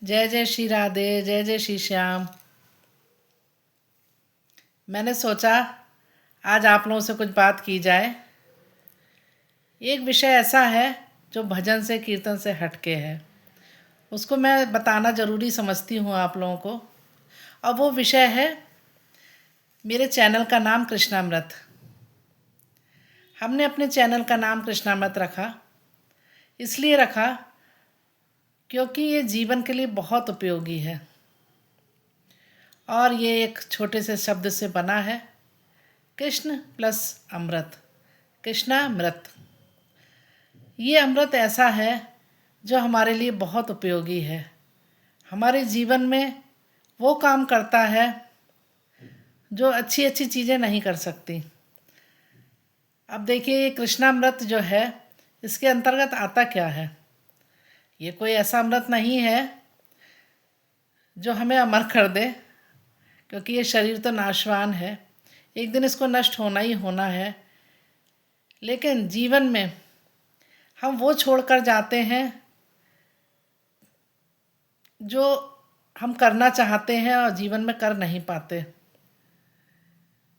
जय जय श्री राधे, जय जय श्री श्याम। मैंने सोचा आज आप लोगों से कुछ बात की जाए। एक विषय ऐसा है जो भजन से कीर्तन से हटके है, उसको मैं बताना ज़रूरी समझती हूँ आप लोगों को। और वो विषय है, मेरे चैनल का नाम कृष्णामृत। हमने अपने चैनल का नाम कृष्णामृत रखा, इसलिए रखा क्योंकि ये जीवन के लिए बहुत उपयोगी है और ये एक छोटे से शब्द से बना है, कृष्ण प्लस अमृत, कृष्णामृत। ये अमृत ऐसा है जो हमारे लिए बहुत उपयोगी है। हमारे जीवन में वो काम करता है जो अच्छी अच्छी चीज़ें नहीं कर सकती। अब देखिए, ये कृष्णामृत जो है, इसके अंतर्गत आता क्या है। ये कोई ऐसा अमृत नहीं है जो हमें अमर कर दे, क्योंकि ये शरीर तो नाशवान है, एक दिन इसको नष्ट होना ही होना है। लेकिन जीवन में हम वो छोड़कर जाते हैं जो हम करना चाहते हैं और जीवन में कर नहीं पाते।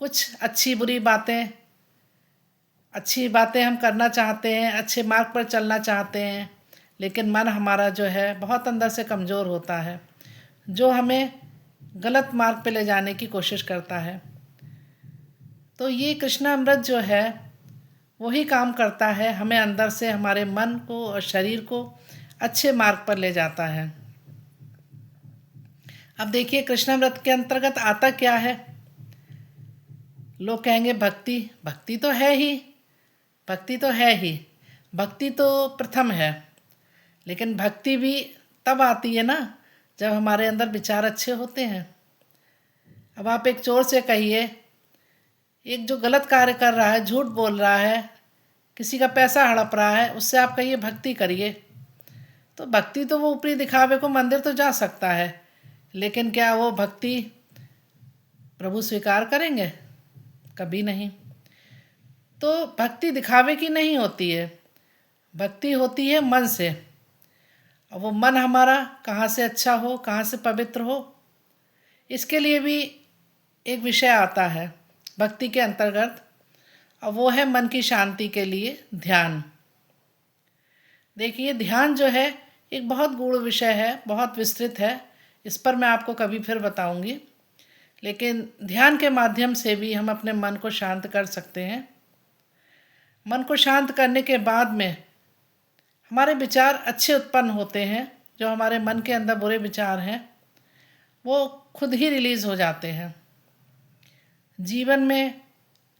कुछ अच्छी बातें हम करना चाहते हैं, अच्छे मार्ग पर चलना चाहते हैं, लेकिन मन हमारा जो है बहुत अंदर से कमज़ोर होता है, जो हमें गलत मार्ग पे ले जाने की कोशिश करता है। तो ये कृष्णामृत जो है वही काम करता है, हमें अंदर से हमारे मन को और शरीर को अच्छे मार्ग पर ले जाता है। अब देखिए, कृष्णामृत के अंतर्गत आता क्या है। लोग कहेंगे भक्ति, भक्ति तो है ही, भक्ति तो है ही, भक्ति तो प्रथम है। लेकिन भक्ति भी तब आती है ना जब हमारे अंदर विचार अच्छे होते हैं। अब आप एक चोर से कहिए, एक जो गलत कार्य कर रहा है, झूठ बोल रहा है, किसी का पैसा हड़प रहा है, उससे आप कहिए भक्ति करिए, तो भक्ति तो वो ऊपरी दिखावे को मंदिर तो जा सकता है, लेकिन क्या वो भक्ति प्रभु स्वीकार करेंगे? कभी नहीं। तो भक्ति दिखावे की नहीं होती है, भक्ति होती है मन से। और वो मन हमारा कहाँ से अच्छा हो, कहाँ से पवित्र हो, इसके लिए भी एक विषय आता है भक्ति के अंतर्गत, और वो है मन की शांति के लिए ध्यान। देखिए, ध्यान जो है एक बहुत गूढ़ विषय है, बहुत विस्तृत है, इस पर मैं आपको कभी फिर बताऊंगी। लेकिन ध्यान के माध्यम से भी हम अपने मन को शांत कर सकते हैं। मन को शांत करने के बाद में हमारे विचार अच्छे उत्पन्न होते हैं। जो हमारे मन के अंदर बुरे विचार हैं वो खुद ही रिलीज़ हो जाते हैं। जीवन में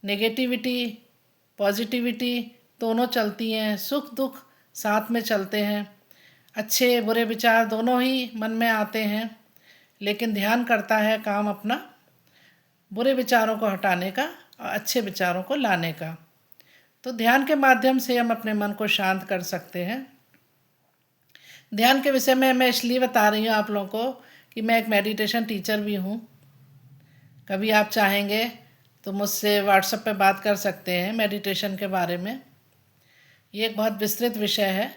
नेगेटिविटी पॉजिटिविटी दोनों चलती हैं, सुख दुख साथ में चलते हैं, अच्छे बुरे विचार दोनों ही मन में आते हैं। लेकिन ध्यान करता है काम अपना बुरे विचारों को हटाने का और अच्छे विचारों को लाने का। तो ध्यान के माध्यम से हम अपने मन को शांत कर सकते हैं। ध्यान के विषय में मैं इसलिए बता रही हूँ आप लोगों को कि मैं एक मेडिटेशन टीचर भी हूँ। कभी आप चाहेंगे तो मुझसे व्हाट्सएप पे बात कर सकते हैं मेडिटेशन के बारे में। ये एक बहुत विस्तृत विषय है,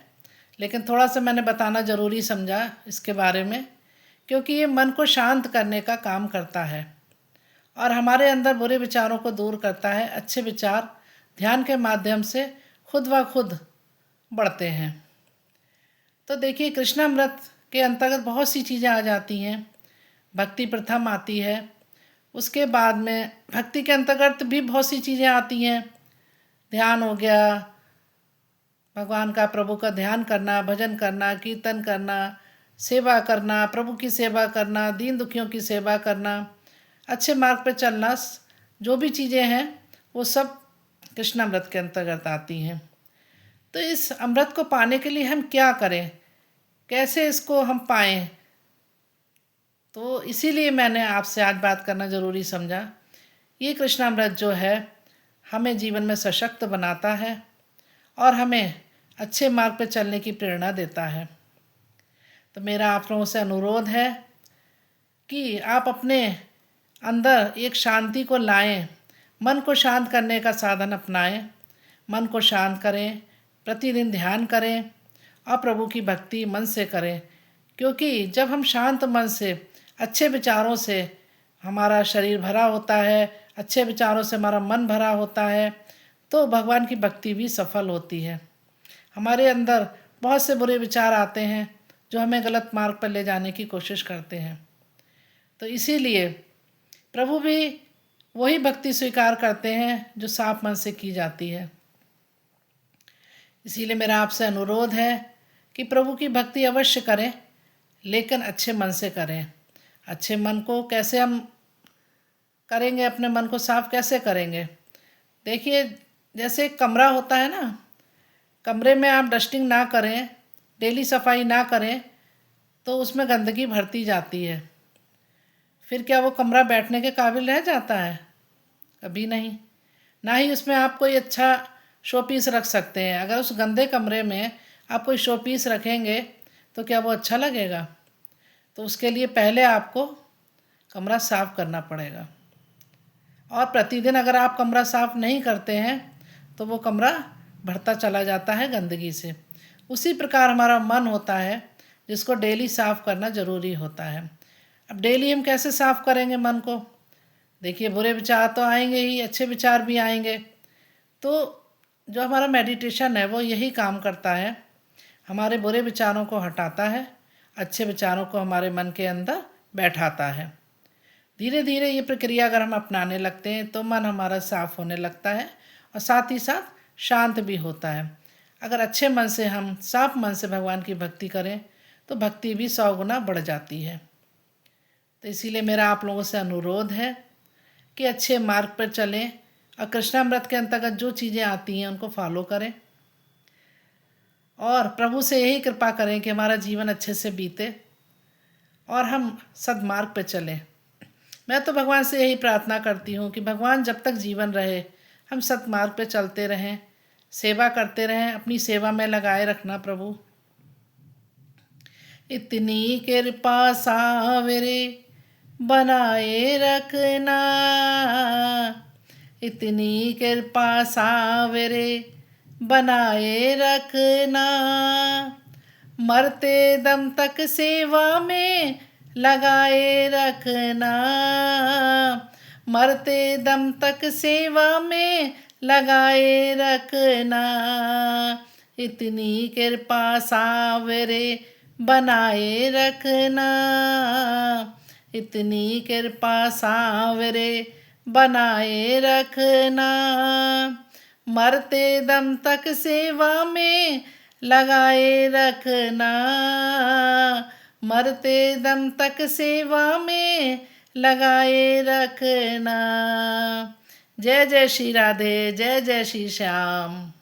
लेकिन थोड़ा सा मैंने बताना ज़रूरी समझा इसके बारे में, क्योंकि ये मन को शांत करने का काम करता है और हमारे अंदर बुरे विचारों को दूर करता है। अच्छे विचार ध्यान के माध्यम से खुद व खुद बढ़ते हैं। तो देखिए, कृष्णामृत के अंतर्गत बहुत सी चीज़ें आ जाती हैं। भक्ति प्रथम आती है, उसके बाद में भक्ति के अंतर्गत भी बहुत सी चीज़ें आती हैं। ध्यान हो गया, भगवान का प्रभु का ध्यान करना, भजन करना, कीर्तन करना, सेवा करना, प्रभु की सेवा करना, दीन दुखियों की सेवा करना, अच्छे मार्ग पर चलना, जो भी चीज़ें हैं वो सब कृष्णामृत के अंतर्गत आती हैं। तो इस अमृत को पाने के लिए हम क्या करें, कैसे इसको हम पाएं, तो इसीलिए मैंने आपसे आज बात करना ज़रूरी समझा। ये कृष्णामृत जो है हमें जीवन में सशक्त बनाता है और हमें अच्छे मार्ग पर चलने की प्रेरणा देता है। तो मेरा आप लोगों से अनुरोध है कि आप अपने अंदर एक शांति को लाएं, मन को शांत करने का साधन अपनाएं, मन को शांत करें, प्रतिदिन ध्यान करें और प्रभु की भक्ति मन से करें, क्योंकि जब हम शांत मन से, अच्छे विचारों से हमारा शरीर भरा होता है, अच्छे विचारों से हमारा मन भरा होता है, तो भगवान की भक्ति भी सफल होती है। हमारे अंदर बहुत से बुरे विचार आते हैं जो हमें गलत मार्ग पर ले जाने की कोशिश करते हैं। तो इसीलिए प्रभु भी वही भक्ति स्वीकार करते हैं जो साफ मन से की जाती है। इसीलिए मेरा आपसे अनुरोध है कि प्रभु की भक्ति अवश्य करें, लेकिन अच्छे मन से करें। अच्छे मन को कैसे हम करेंगे, अपने मन को साफ कैसे करेंगे? देखिए, जैसे एक कमरा होता है ना, कमरे में आप डस्टिंग ना करें, डेली सफाई ना करें, तो उसमें गंदगी भरती जाती है। फिर क्या वो कमरा बैठने के काबिल रह जाता है? कभी नहीं। ना ही उसमें आप कोई अच्छा शो पीस रख सकते हैं। अगर उस गंदे कमरे में आप कोई शो पीस रखेंगे तो क्या वो अच्छा लगेगा? तो उसके लिए पहले आपको कमरा साफ़ करना पड़ेगा। और प्रतिदिन अगर आप कमरा साफ़ नहीं करते हैं तो वो कमरा भरता चला जाता है गंदगी से। उसी प्रकार हमारा मन होता है, जिसको डेली साफ़ करना ज़रूरी होता है। अब डेली हम कैसे साफ़ करेंगे मन को? देखिए, बुरे विचार तो आएंगे ही, अच्छे विचार भी आएंगे। तो जो हमारा मेडिटेशन है वो यही काम करता है, हमारे बुरे विचारों को हटाता है, अच्छे विचारों को हमारे मन के अंदर बैठाता है। धीरे धीरे ये प्रक्रिया अगर हम अपनाने लगते हैं तो मन हमारा साफ होने लगता है और साथ ही साथ शांत भी होता है। अगर अच्छे मन से हम साफ मन से भगवान की भक्ति करें तो भक्ति भी 100 गुना बढ़ जाती है। तो इसीलिए मेरा आप लोगों से अनुरोध है कि अच्छे मार्ग पर चलें और कृष्णामृत के अंतर्गत जो चीज़ें आती हैं उनको फॉलो करें और प्रभु से यही कृपा करें कि हमारा जीवन अच्छे से बीते और हम सद्मार्ग पर चलें। मैं तो भगवान से यही प्रार्थना करती हूँ कि भगवान जब तक जीवन रहे हम सत्मार्ग पे चलते रहें, सेवा करते रहें, अपनी सेवा में लगाए रखना प्रभु। इतनी कृपा सावरे बनाए रखना, इतनी कृपा सावरे बनाए रखना, मरते दम तक सेवा में लगाए रखना, मरते दम तक सेवा में लगाए रखना, इतनी कृपा सावरे बनाए रखना, इतनी कृपा सावरे बनाए रखना, मरते दम तक सेवा में लगाए रखना, मरते दम तक सेवा में लगाए रखना। जय जय श्री राधे, जय जय श्री श्याम।